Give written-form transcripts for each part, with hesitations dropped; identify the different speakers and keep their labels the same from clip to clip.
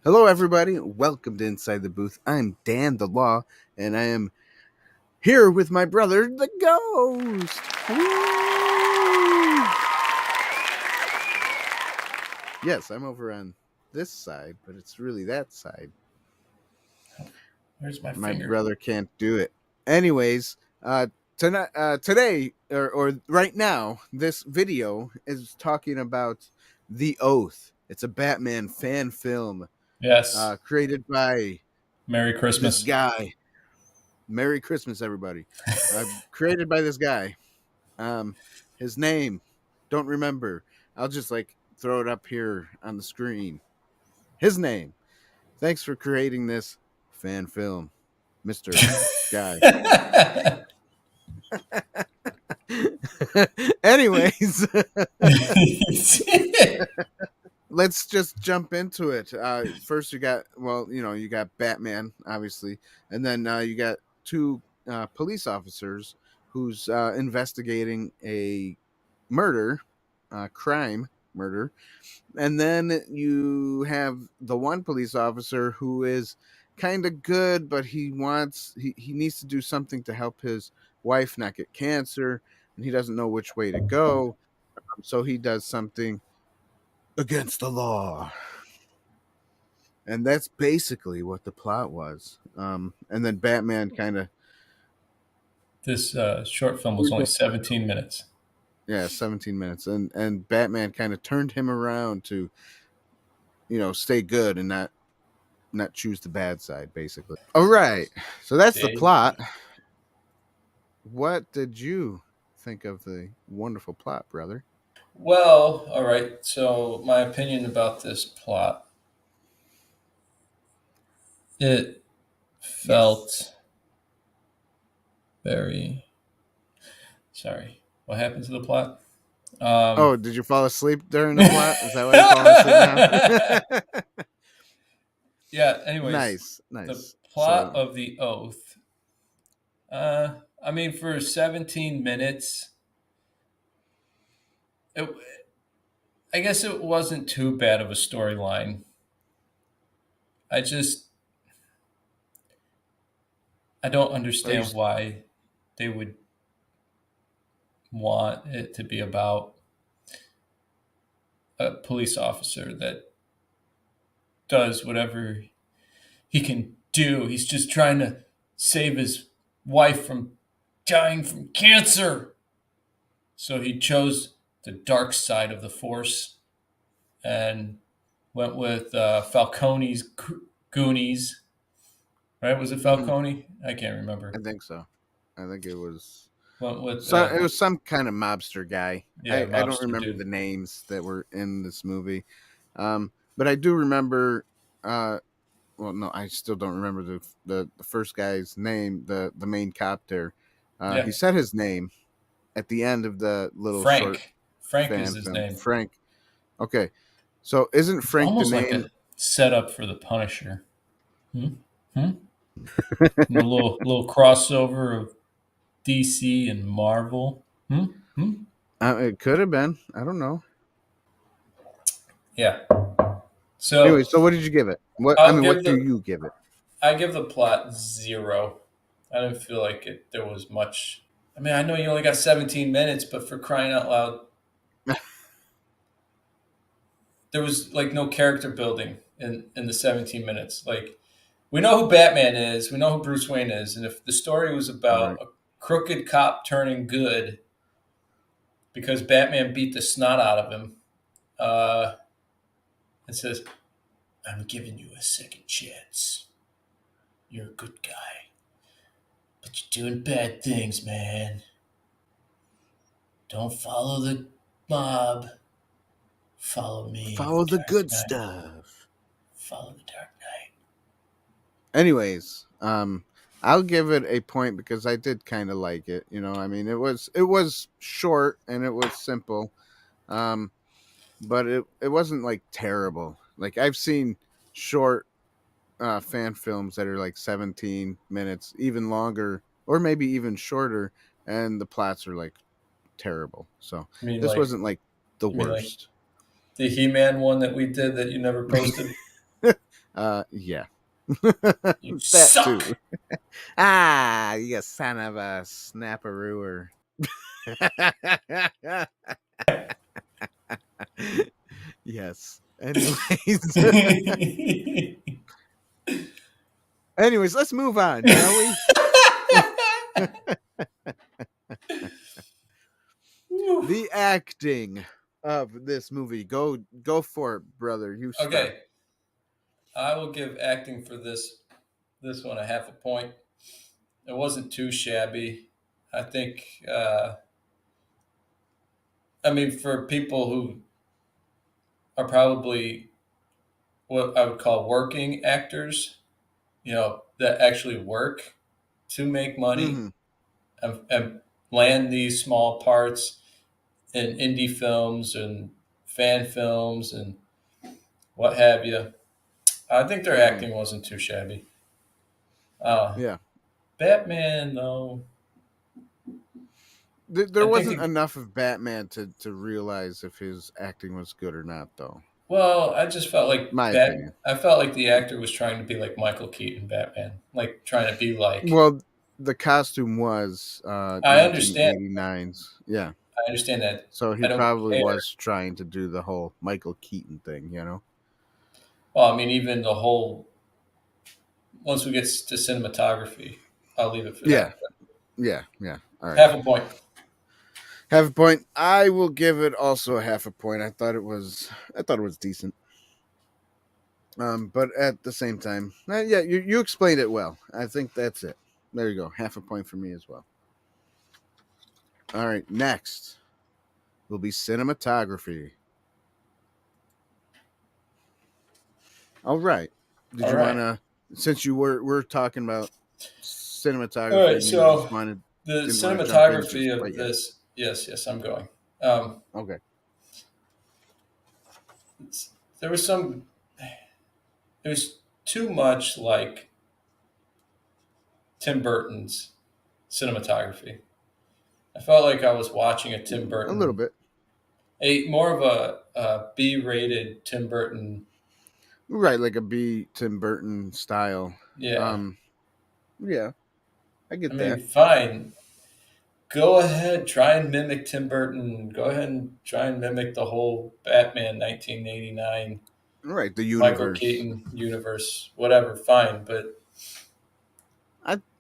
Speaker 1: Hello, everybody. Welcome to Inside the Booth. I'm Dan the Law, and I am here with my brother, the Ghost. Woo! Yes, I'm over on this side, but it's really that side.
Speaker 2: Where's my
Speaker 1: My
Speaker 2: finger?
Speaker 1: brother can't do it. Anyways, today, or right now, this video is talking about The Oath. It's a Batman fan film.
Speaker 2: Yes.
Speaker 1: Created by
Speaker 2: Merry Christmas.
Speaker 1: this guy. Merry Christmas, everybody. Created by this guy. His name, don't remember. I'll just throw it up here on the screen. His name. Thanks for creating this fan film, Mr. Guy. Anyways, let's just jump into it. First, you got Batman, obviously, and then you got two police officers who's investigating a murder, crime, murder, and then you have the one police officer who is kind of good, but he needs to do something to help his wife not get cancer, and he doesn't know which way to go, so he does something against the law. And that's basically what the plot was. And then Batman kind of...
Speaker 2: This short film was only 17 minutes.
Speaker 1: Yeah, 17 minutes. And Batman kind of turned him around to, stay good and not choose the bad side, basically. All right. So that's the plot. What did you think of the wonderful plot, brother?
Speaker 2: Well, all right. So my opinion about this plot. It felt very... Sorry. What happened to the plot?
Speaker 1: Did you fall asleep during the plot? Is that why you're falling asleep now?
Speaker 2: Yeah, anyways.
Speaker 1: Nice.
Speaker 2: The plot of The Oath. I mean, for 17 minutes, I guess it wasn't too bad of a storyline. I don't understand why they would want it to be about a police officer that does whatever he can do. He's just trying to save his wife from dying from cancer. So he chose the dark side of the force and went with Falcone's Goonies. Right? Was it Falcone? I can't remember.
Speaker 1: I think so. I think it was...
Speaker 2: Went with,
Speaker 1: it was some kind of mobster guy.
Speaker 2: Yeah,
Speaker 1: I don't remember the names that were in this movie. But I do remember... well, no, I still don't remember the first guy's name, the main cop there. He said his name at the end of the little short...
Speaker 2: Frank is his name.
Speaker 1: Frank. Okay. So isn't Frank
Speaker 2: almost
Speaker 1: the name...
Speaker 2: like a setup for the Punisher? A little crossover of DC and Marvel.
Speaker 1: It could have been. I don't know.
Speaker 2: Yeah. So
Speaker 1: anyway, so what did you give it? What do you give it?
Speaker 2: I give the plot 0. I didn't feel like there was much. I mean, I know you only got 17 minutes, but for crying out loud, there was no character building in the 17 minutes. We know who Batman is, we know who Bruce Wayne is, and if the story was about a crooked cop turning good because Batman beat the snot out of him, it says, "I'm giving you a second chance. You're a good guy, but you're doing bad things, man. Don't follow the mob. Follow me.
Speaker 1: Follow the good stuff.
Speaker 2: Follow the Dark Knight."
Speaker 1: Anyways, I'll give it a point because I did kind of like it. I mean, it was short and it was simple, but it wasn't terrible. I've seen short fan films that are 17 minutes, even longer, or maybe even shorter, and the plots are terrible. So
Speaker 2: I mean,
Speaker 1: this
Speaker 2: like,
Speaker 1: wasn't like the
Speaker 2: you mean like
Speaker 1: worst.
Speaker 2: the He-Man one that we did that you never posted?
Speaker 1: Yeah.
Speaker 2: You
Speaker 1: That too.
Speaker 2: suck.
Speaker 1: Ah, you son of a snapperooer. Yes. Anyways. Anyways, let's move on, shall we? The acting of this movie. Go for it, brother. You start.
Speaker 2: Okay, I will give acting for this one a half a point. It wasn't too shabby. I think. I mean, for people who are probably what I would call working actors, that actually work to make money
Speaker 1: Hmm.
Speaker 2: and land these small parts in indie films and fan films and what have you. I think their
Speaker 1: Hmm.
Speaker 2: acting wasn't too shabby. Uh,
Speaker 1: Yeah.
Speaker 2: Batman, though,
Speaker 1: There
Speaker 2: I think
Speaker 1: wasn't enough of Batman to realize if his acting was good or not, though.
Speaker 2: well, I just felt like
Speaker 1: My opinion.
Speaker 2: I felt like the actor was trying to be like Michael Keaton Batman, like trying to be like.
Speaker 1: Well, the costume was
Speaker 2: I understand,
Speaker 1: 1989's. Yeah.
Speaker 2: I understand that.
Speaker 1: So he
Speaker 2: I don't
Speaker 1: probably
Speaker 2: care.
Speaker 1: was trying to do the whole Michael Keaton thing, you know?
Speaker 2: Well, I mean, even the whole once we get to cinematography, I'll leave it for
Speaker 1: Yeah.
Speaker 2: that.
Speaker 1: Yeah. Yeah. All right.
Speaker 2: Half a point.
Speaker 1: Half a point. I will give it also a half a point. I thought it was decent. But at the same time, yeah, you explained it well. I think that's it. There you go. Half a point for me as well. All right, next will be cinematography. All right. Did
Speaker 2: All
Speaker 1: you want
Speaker 2: right.
Speaker 1: to, since you we're talking about
Speaker 2: All
Speaker 1: cinematography
Speaker 2: right.
Speaker 1: and you just
Speaker 2: So
Speaker 1: wanted
Speaker 2: the
Speaker 1: didn't want to jump in just
Speaker 2: cinematography
Speaker 1: quite
Speaker 2: of
Speaker 1: yet?
Speaker 2: this, yes, I'm going. Um,
Speaker 1: Okay.
Speaker 2: there was some. It was too much like Tim Burton's cinematography. I felt like I was watching a Tim
Speaker 1: A little
Speaker 2: Burton,
Speaker 1: bit.
Speaker 2: a more of a B-rated Tim Burton.
Speaker 1: Right, like a B Tim Burton style.
Speaker 2: Yeah,
Speaker 1: Um, yeah, I
Speaker 2: I
Speaker 1: get
Speaker 2: mean,
Speaker 1: that.
Speaker 2: fine. Go ahead, try and mimic Tim Burton. Go ahead and try and mimic the whole Batman 1989
Speaker 1: Right, the
Speaker 2: Michael
Speaker 1: universe.
Speaker 2: Keaton universe, whatever, fine. But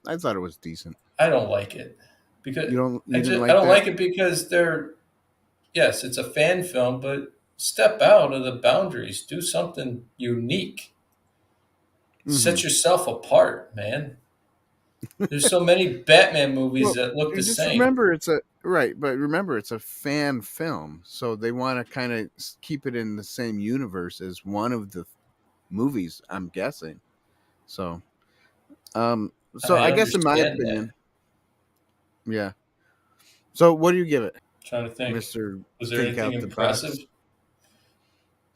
Speaker 1: I thought it was decent.
Speaker 2: I don't like it because
Speaker 1: You didn't
Speaker 2: I
Speaker 1: like
Speaker 2: don't
Speaker 1: that?
Speaker 2: like it because they're yes, it's a fan film, but step out of the boundaries, do something unique,
Speaker 1: Mm-hmm.
Speaker 2: set yourself apart, man. There's so many Batman movies
Speaker 1: Well,
Speaker 2: that look the
Speaker 1: and just
Speaker 2: same.
Speaker 1: remember it's a right, but remember it's a fan film, so they want to kind of keep it in the same universe as one of the movies. I'm guessing. So, so
Speaker 2: I
Speaker 1: I guess in my
Speaker 2: understand that.
Speaker 1: opinion, yeah. So what do you give it,
Speaker 2: Trying to think,
Speaker 1: Mister?
Speaker 2: was there
Speaker 1: Think
Speaker 2: anything
Speaker 1: out the
Speaker 2: impressive?
Speaker 1: box.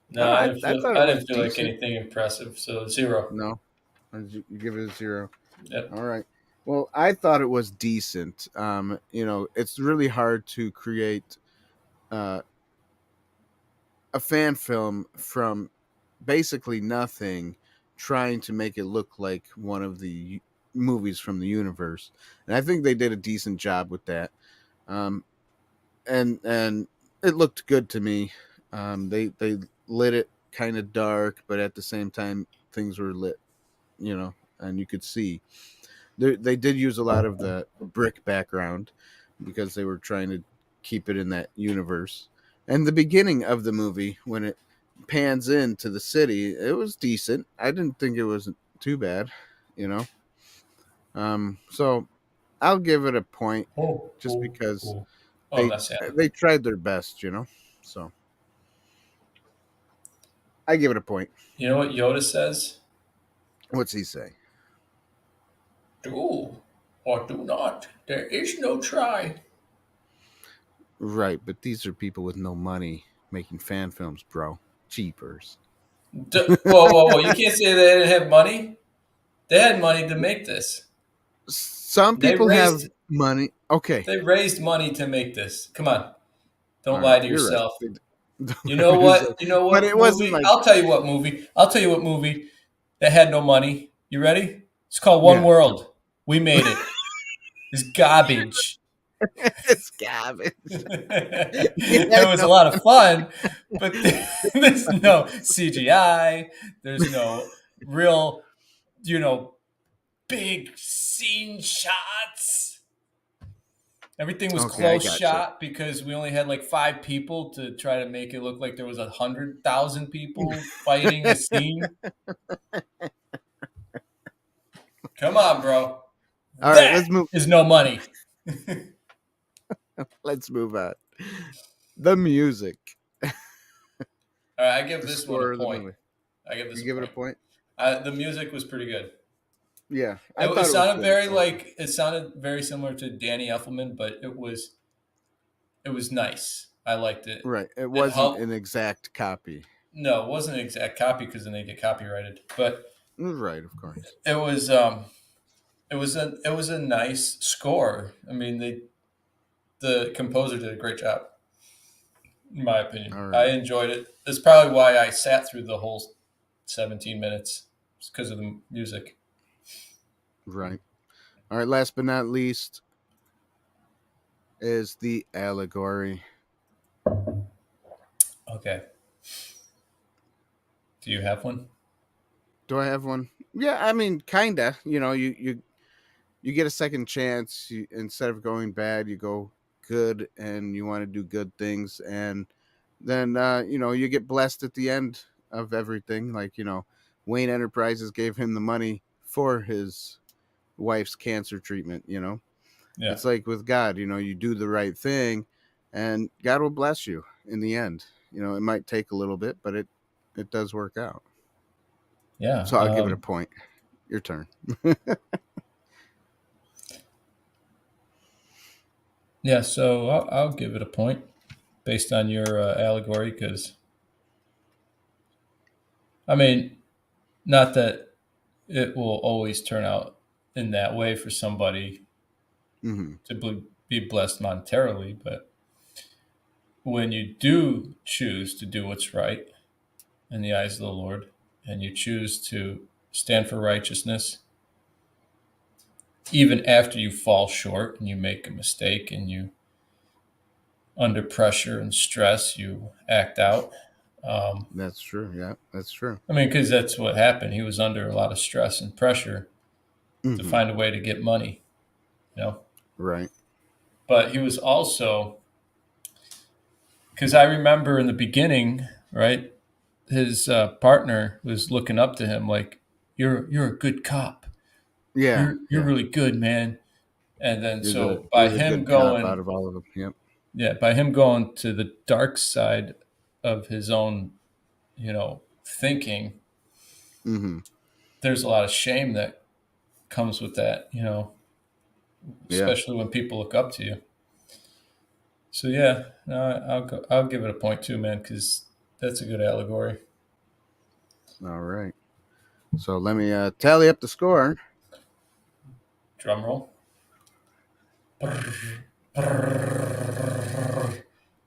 Speaker 2: No,
Speaker 1: I thought it
Speaker 2: I
Speaker 1: was
Speaker 2: didn't feel like
Speaker 1: decent.
Speaker 2: anything impressive. So 0.
Speaker 1: No, you give it a 0.
Speaker 2: Yep.
Speaker 1: All right. Well, I thought it was decent. It's really hard to create uh, a fan film from basically nothing, trying to make it look like one of the movies from the universe. And I think they did a decent job with that. Um, and it looked good to me. They lit it kind of dark, but at the same time, things were lit, and you could see. They did use a lot of the brick background because they were trying to keep it in that universe. And the beginning of the movie, when it pans into the city, it was decent. I didn't think it was too bad, you know. So I'll give it a point
Speaker 2: Oh,
Speaker 1: just
Speaker 2: oh,
Speaker 1: because
Speaker 2: oh. Oh,
Speaker 1: they
Speaker 2: that's Santa.
Speaker 1: they tried their best. So I give it a point.
Speaker 2: You know what Yoda says?
Speaker 1: What's he say?
Speaker 2: Do or do not. There is no try.
Speaker 1: Right, but these are people with no money making fan films, bro. Cheapers.
Speaker 2: Whoa, whoa, whoa. You can't say they didn't have money. They had money to make this.
Speaker 1: some
Speaker 2: They
Speaker 1: people have
Speaker 2: raised
Speaker 1: money. Okay.
Speaker 2: they raised money to make this. Come on,
Speaker 1: All
Speaker 2: don't
Speaker 1: right.
Speaker 2: lie to
Speaker 1: You're right.
Speaker 2: yourself.
Speaker 1: Don't
Speaker 2: You
Speaker 1: lie to
Speaker 2: know what?
Speaker 1: yourself.
Speaker 2: You know
Speaker 1: But
Speaker 2: what
Speaker 1: it wasn't
Speaker 2: movie?
Speaker 1: like,
Speaker 2: I'll tell you what movie. I'll tell you what movie that had no money. You ready? It's called One
Speaker 1: yeah.
Speaker 2: World. We made it. It's garbage.
Speaker 1: It's garbage. Yeah,
Speaker 2: It was a
Speaker 1: no.
Speaker 2: lot of fun, but there's no CGI. There's no real, you know, big scene shots. Everything was
Speaker 1: Okay, I
Speaker 2: close
Speaker 1: gotcha.
Speaker 2: shot because we only had like 5 people to try to make it look like there was 100,000 people fighting a scene. Come on, bro.
Speaker 1: All right,
Speaker 2: That
Speaker 1: let's move.
Speaker 2: is no money.
Speaker 1: Let's move on. The music,
Speaker 2: All right, I give
Speaker 1: the
Speaker 2: this one a
Speaker 1: score of the
Speaker 2: point.
Speaker 1: movie.
Speaker 2: I give this
Speaker 1: You
Speaker 2: a
Speaker 1: give it a
Speaker 2: point.
Speaker 1: point?
Speaker 2: The music was pretty good.
Speaker 1: Yeah, I
Speaker 2: It
Speaker 1: thought it was
Speaker 2: sounded
Speaker 1: good.
Speaker 2: very
Speaker 1: Also,
Speaker 2: like it sounded very similar to Danny Elfman, but it was nice. I liked it.
Speaker 1: right. It
Speaker 2: It
Speaker 1: wasn't
Speaker 2: helped.
Speaker 1: an exact copy.
Speaker 2: No, it wasn't an exact copy because then they get copyrighted. But
Speaker 1: Right, of course.
Speaker 2: it was it was a nice score. I mean, the composer did a great job, in my opinion.
Speaker 1: All
Speaker 2: I
Speaker 1: right,
Speaker 2: enjoyed it. That's probably why I sat through the whole 17 minutes, because of the music.
Speaker 1: right. All right. Last but not least is the allegory.
Speaker 2: Okay. Do you have one?
Speaker 1: Do I have one? Yeah, I mean, kinda. You get a second chance. Instead of going bad, you go good, and you want to do good things, and then you get blessed at the end of everything. Like Wayne Enterprises gave him the money for his wife's cancer treatment.
Speaker 2: Yeah.
Speaker 1: It's like with God. You do the right thing, and God will bless you in the end. It might take a little bit, but it does work out.
Speaker 2: Yeah.
Speaker 1: So I'll give it a point. Your turn.
Speaker 2: Yeah. So I'll give it a point based on your allegory because, I mean, not that it will always turn out in that way for somebody
Speaker 1: Hmm.
Speaker 2: to be blessed monetarily, but when you do choose to do what's right in the eyes of the Lord and you choose to stand for righteousness, even after you fall short and you make a mistake and you, under pressure and stress, you act out. Um,
Speaker 1: That's true. Yeah, that's true.
Speaker 2: I mean, because that's what happened. He was under a lot of stress and pressure to
Speaker 1: Hmm.
Speaker 2: find a way to get money, you know.
Speaker 1: Right.
Speaker 2: But he was also, because I remember in the beginning, right, his partner was looking up to him like, "You're a good cop.
Speaker 1: Yeah.
Speaker 2: You're
Speaker 1: Yeah.
Speaker 2: really good, man." And then
Speaker 1: You're the
Speaker 2: so
Speaker 1: you're the good cop out of all of them. Yep.
Speaker 2: by him going to the dark side of his own, thinking,
Speaker 1: Hmm.
Speaker 2: there's a lot of shame that comes with that,
Speaker 1: Yeah.
Speaker 2: especially when people look up to you. So yeah, no, I'll give it a point too, man, because that's a good allegory.
Speaker 1: All right. So let me tally up the score.
Speaker 2: Drum roll.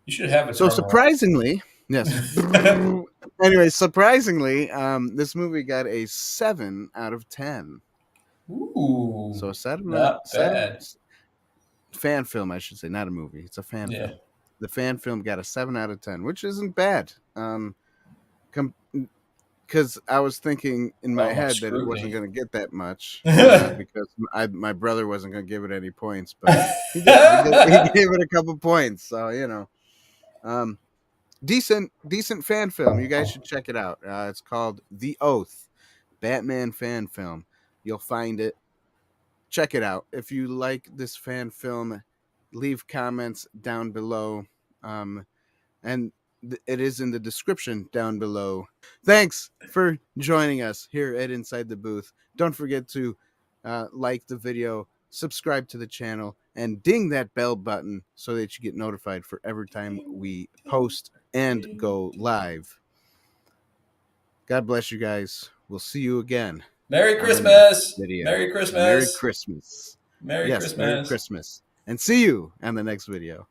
Speaker 2: You should have a
Speaker 1: So
Speaker 2: drum roll.
Speaker 1: surprisingly, yes. Anyway, surprisingly, this movie got a 7 out of 10.
Speaker 2: Ooh,
Speaker 1: So a
Speaker 2: not bad.
Speaker 1: fan film, I should say, not a movie. It's a fan
Speaker 2: Yeah.
Speaker 1: film. The fan film got a 7 out of 10, which isn't bad. Com- because I was thinking in my
Speaker 2: Almost
Speaker 1: head that it wasn't
Speaker 2: scrutiny.
Speaker 1: going to get that much because my brother wasn't going to give it any points, but he did. He gave it a couple points, so um, decent fan film. You guys should check it out. It's called The Oath, Batman fan film. You'll find it. Check it out. If you like this fan film, leave comments down below. And it is in the description down below. Thanks for joining us here at Inside the Booth. Don't forget to like the video, subscribe to the channel, and ding that bell button so that you get notified for every time we post and go live. God bless you guys. We'll see you again
Speaker 2: Merry
Speaker 1: on the next
Speaker 2: Christmas.
Speaker 1: video.
Speaker 2: Merry
Speaker 1: Merry
Speaker 2: Christmas.
Speaker 1: Christmas.
Speaker 2: Merry
Speaker 1: Yes, Merry
Speaker 2: Christmas.
Speaker 1: Christmas. And see you on the next video.